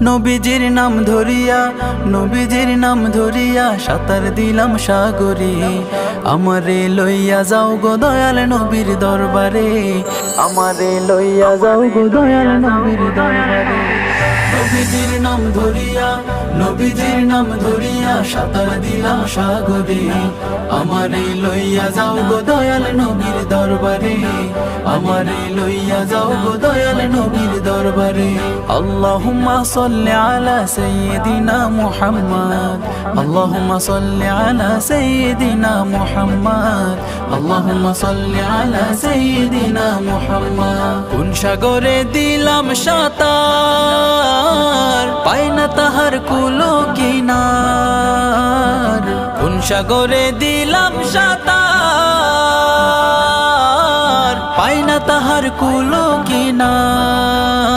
নবীজির নাম ধরিয়া, নবীজির নাম ধরিয়া সাঁতার দিলাম সাগরে। আমারে লইয়া যাও গো দয়াল নবীর দরবারে, আমারে লইয়া যাও গো দয়াল নবীর দরবারে। নবীজির নাম ধরিয়া, নবীজির নাম ধরিয়া সাঁতার দিলাম সাগরে। আমারে লইয়া যাও গো দয়াল নবীর দরবারে, আমারে লইয়া যাও গো দয়াল নবীর দরবারে। আল্লাহুম্মা সাল্লি আলা সাইয়্যিদিনা মুহাম্মদ, আল্লাহুম্মা সাল্লি আলা সাইয়্যিদিনা মুহাম্মদ, আল্লাহুম্মা সাল্লি আলা সাইয়্যিদিনা মুহাম্মদ। কোন সাগরে দিলাম সাঁতার, পাই না তাহার কুলো কিনার। কোন সাগরে দিলাম সাঁতার, পাই না তাহার কুলো কিনার।